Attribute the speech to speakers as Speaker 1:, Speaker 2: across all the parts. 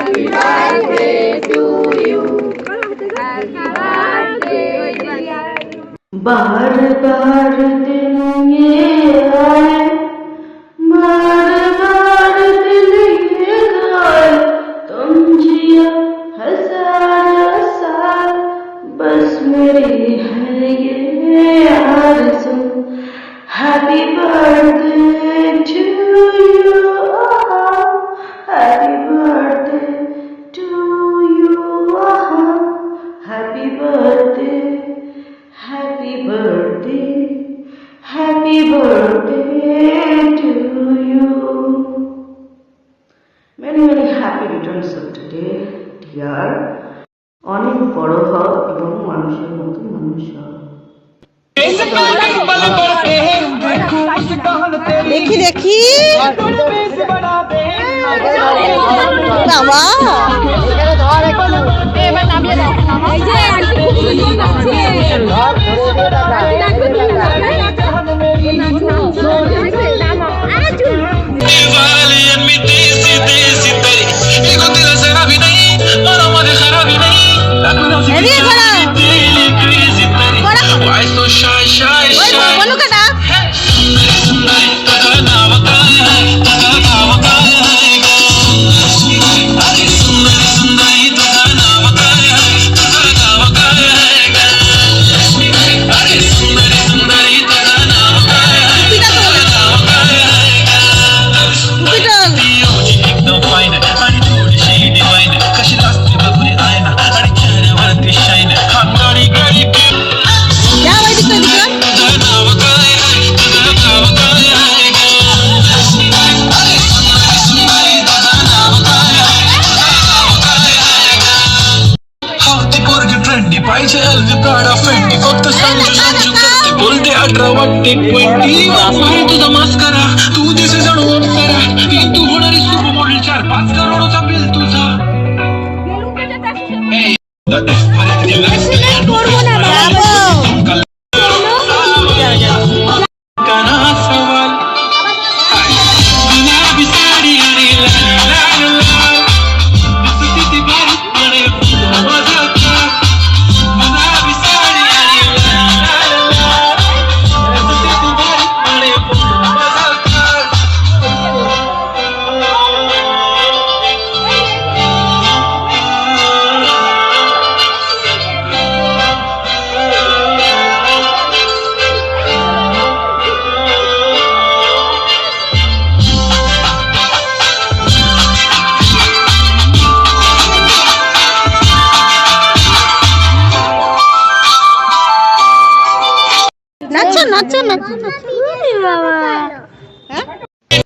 Speaker 1: Happy birthday to you. Happy birthday dear.
Speaker 2: बार बार दिन ये आए, बार बार दिन ये गाए, तुम जिया हजार साल, बस मेरी है ये आरज़ू। Happy birthday to you, happy birthday to you, happy birthday, happy birthday to you. Many happy returns of today, dear. অনেক বড় হও এবং মানুষের মতো মানুষ হও।
Speaker 3: দেখি দেখি বাবা
Speaker 4: पाहिजे अलवी प्राडा फेंडी फक्त सांगू करते बोलते 18 वाटते 20 वापरे तुझा मास्करा तू दिसे जणू अप्सरा तू होणारी सुपर मॉडेल 4-5 करोडचा बिल तुझा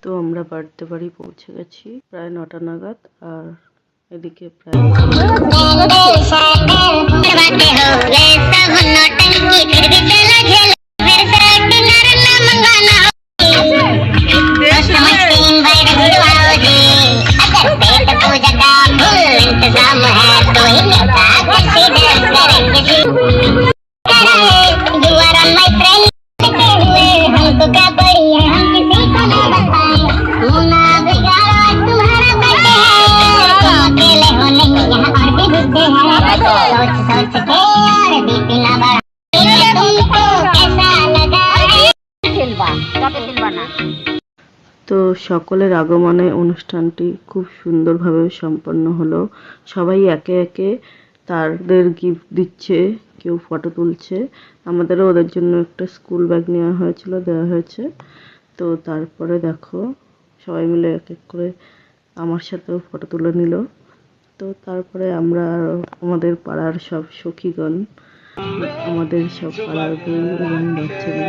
Speaker 2: তো আমরা বাড়িতে বাড়ি পৌঁছে গেছি প্রায় 9টা নাগাদ। আর এদিকে প্রায় তো সকলের আগমনে অনুষ্ঠানটি খুব সুন্দরভাবে সম্পন্ন হলো। সবাই একে একে তাদের গিফট দিচ্ছে, কেউ ফটো তুলছে। আমাদেরও ওদের জন্য একটা স্কুল ব্যাগ দেওয়া হয়েছে। তো তারপরে দেখো সবাই মিলে এক এক করে আমার সাথেও ফটো তুলে নিল। তো তারপরে আমরা আমাদের পাড়ার সব সখীগণ, আমাদের সব পাড়ার বউ এবং বাচ্চারা,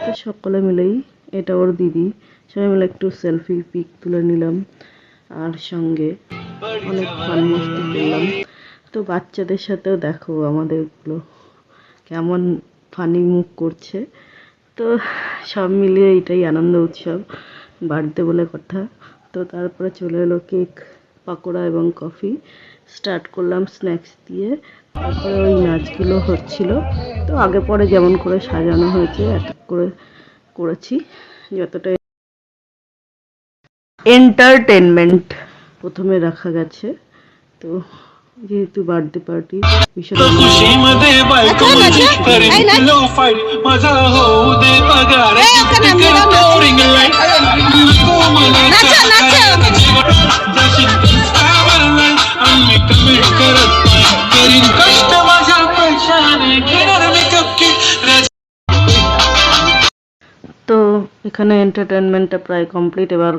Speaker 2: তো সকলে মিলেই, এটা ওর দিদি, সবাই মিলে একটু সেলফি পিক তুলে নিলাম। আর সঙ্গে অনেক ফান মস্তি করলাম। তো বাচ্চাদের সাথেও দেখো আমাদেরগুলো কেমন ফানি মুখ করছে। তো সব মিলিয়ে এটাই আনন্দ উৎসব, বার্থডে বলে কথা। তো তারপরে চলে এলো কেক, পাকোড়া এবং কফি। স্টার্ট করলাম স্ন্যাক্স দিয়ে। তারপরে ওই নাচগুলো হচ্ছিল। তো আগে পরে যেমন করে সাজানো হয়েছে এক এক করে করেছি, যতটা এন্টারটেনমেন্ট। প্রথমে রাখা গেছে তো যেহেতু बार्थडे पार्टी भीषण
Speaker 4: तो खुशी मध्ये बायको म्हणजे करीन लो फाईट माझा होऊ दे पगार रिंग लाईट नको मला जशी आम्ही कमेंट करत नाही करीन कष्ट माझ्या पैशाने घेणार मेकअप किट
Speaker 2: তো এখানে এন্টারটেনমেন্টটা প্রায় কমপ্লিট। এবার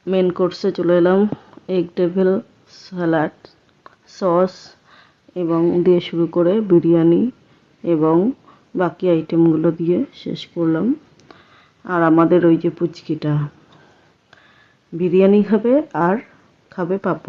Speaker 2: মেন কোর্সে চলে এলাম। এগ টেবিল স্যালাড সস এবং দিয়ে শুরু করে বিরিয়ানি এবং বাকি আইটেমগুলো দিয়ে শেষ করলাম। আর আমাদের ওই যে পুচকিটা বিরিয়ানি খাবে আর খাবে পাপড়।